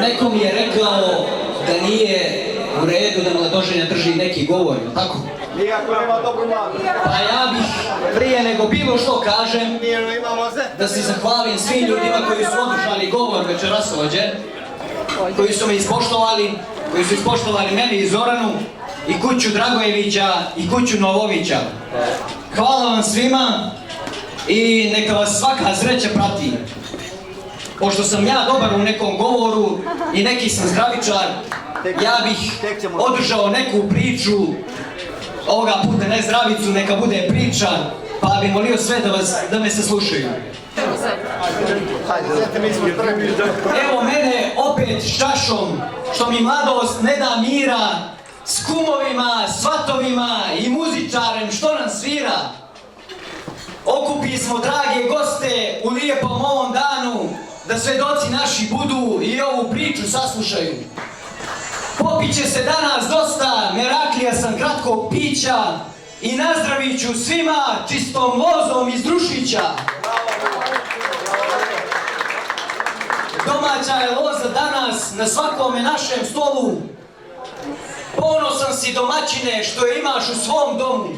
Neko mi je rekao da nije u redu da mladoženja drži neki govor, tako? Nikako nema dobru mladu. Pa ja bih prije nego bilo što kažem da se zahvalim svim ljudima koji su održali govor večeras ovdje, koji su me ispoštovali, koji su ispoštovali meni i Zoranu, i kuću Dragojevića i kuću Novovića. Hvala vam svima i neka vas svaka sreća prati. Pošto sam ja dobar u nekom govoru i neki sam zdravičar, ja bih održao neku priču, ovoga puta ne zdravicu, neka bude priča, pa bih molio sve da me se slušaju. Evo mene opet s čašom, što mi mladost ne da mira, s kumovima, svatovima i muzičarem što nam svira. Okupi smo drage goste u lijepom ovom danu, da svedoci naši budu i ovu priču saslušaju. Popit će se danas dosta, meraklija sam kratkog pića i nazdravit ću svima čistom vozom iz Drušića. Domaća je loza danas na svakome našem stolu. Ponosan si domaćine što je imaš u svom domu.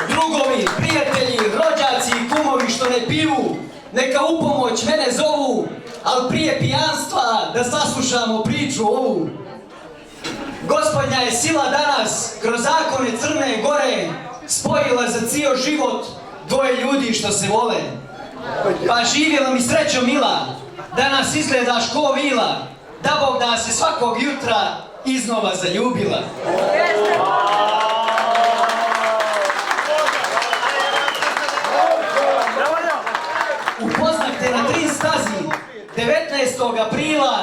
Drugovi, prijatelji, rođaci i kumovi što ne piju, neka u pomoć mene zovu, ali prije pijanstva da saslušamo priču ovu. Gospodnja je sila danas, kroz zakone Crne Gore, spojila za cijel život dvoje ljudi što se vole. Pa živjela mi srećo mila, danas izgledaš ko vila, da Bog da se svakog jutra iznova zaljubila. Upoznat te na Trin stazi 19. aprila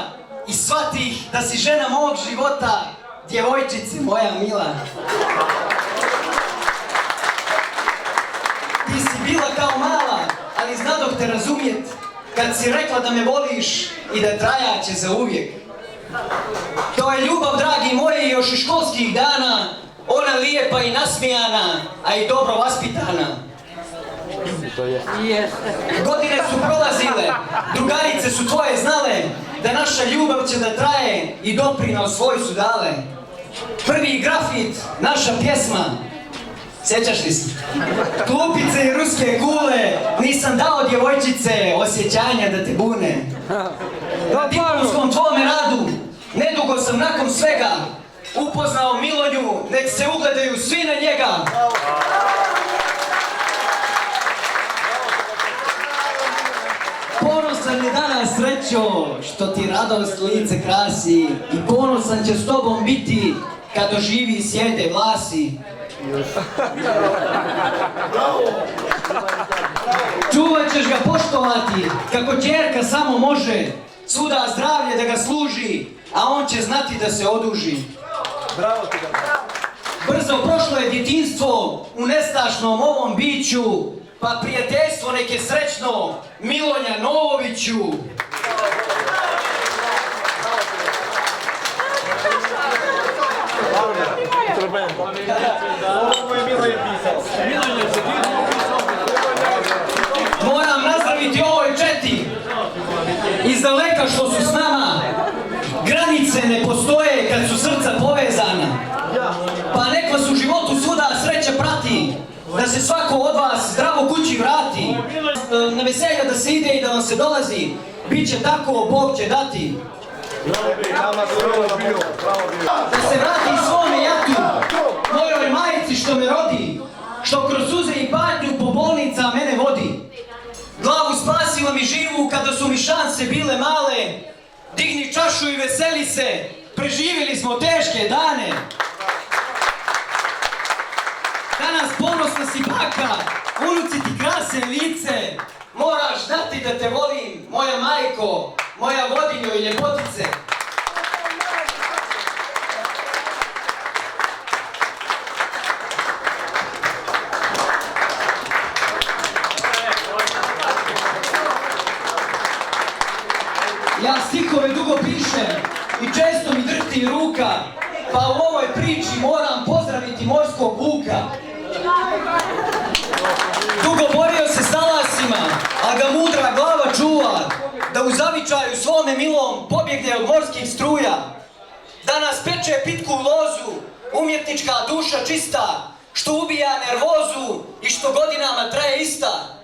i shvatih da si žena mog života, djevojčice moja mila. Ti si bila kao mala, ali znadoh te razumjet, kad si rekla da me voliš i da trajaće za uvijek. To je ljubav, dragi moji, još iz školskih dana, ona lijepa i nasmijana, a i dobro vaspitana. Godine su prolazile, drugarice su tvoje znale da naša ljubav će da traje i doprinos svoj su dale. Prvi grafit, naša pjesma, sjećaš li se? Klupice i ruske kule, nisam dao djevojčice osjećanja da te bune. Na diplomskom tvome radu, nedugo sam nakon svega upoznao Milonju, nek se ugledaju svi na njega. Ponosan je danas srećo, što ti radost lice krasi, i ponosan će s tobom biti kad doživi i sjede vlasi. Čuvat ćeš ga poštovati kako ćerka samo može, svuda zdravlje da ga služi, a on će znati da se oduži. Brzo prošlo je djetinjstvo u nestašnom ovom biću, pa prijateljstvo neke srećno Milonja Novoviću. Moram nazdraviti ovoj četi iz daleka što su s nama. Granice ne postoje kad su srca povezana, pa nek vas u životu svuda sreća prati, da se svako od vas zdravo kući vrati. Na veselja da se ide i da vam se dolazi, bit će tako, Bog će dati. Da se vrati svome jatu, mojoj majici što me rodi, što kroz suze i patnju po bolnica mene vodi. Glavu spasila mi živu kada su mi šanse bile male, digni čašu i veseli se, preživjeli smo teške dane. Danas ponosna si baka, unuci ti krase lice, moraš znati da te volim, moja majko, moja vodinjo i ljepotice. Ja stihove dugo pišem i često mi drhti ruka, pa u ovoj priči moram pozdraviti morskog vuka. Dugo borio se s talasima, a ga mudra glava čuva. da u zavičaju svome milom pobjegne od morskih struja, da nas peče pitku lozu, umjetnička duša čista, što ubija nervozu i što godinama traje ista.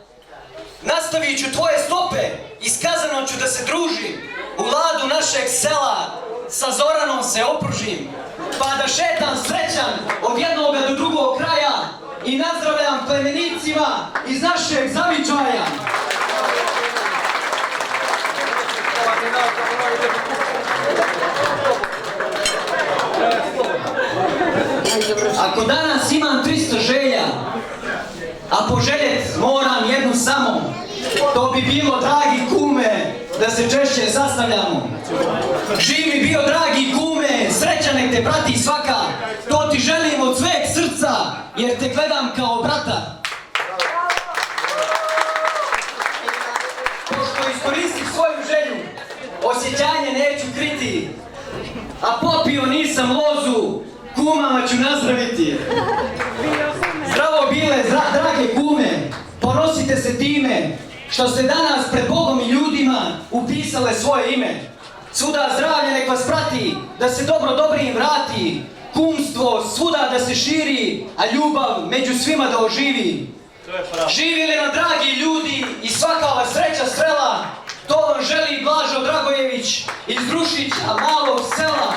Nastavit ću tvoje stope, iskazano ću da se družim, u ladu našeg sela, sa Zoranom se opružim, pa da šetam srećan od jednoga do drugog kraja i nazdravljam plemenicima iz našeg zavičaja. Ako danas imam 300 želja, a poželjet moram jednu samo, to bi bilo, dragi kume, da se češće sastavljamo. Živ mi bio, dragi kume, sreća nek te prati svaka, to ti želim od sveg srca, jer te gledam kao brata. Pošto iskoristim svoju želju, osjećanje neću kriti, a popio nisam lozu, kumama ću nazdraviti. Zdravo bile, drage kume, ponosite se time što ste danas pred Bogom i ljudima upisale svoje ime. Svuda zdravlje nek vas prati, da se dobro dobrim vrati, kumstvo svuda da se širi, a ljubav među svima da oživi. Živjeli nam, dragi ljudi, i svaka vas sreća strela, to vam želi Blažo Dragojević iz Rušića malog sela.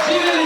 Živjeli!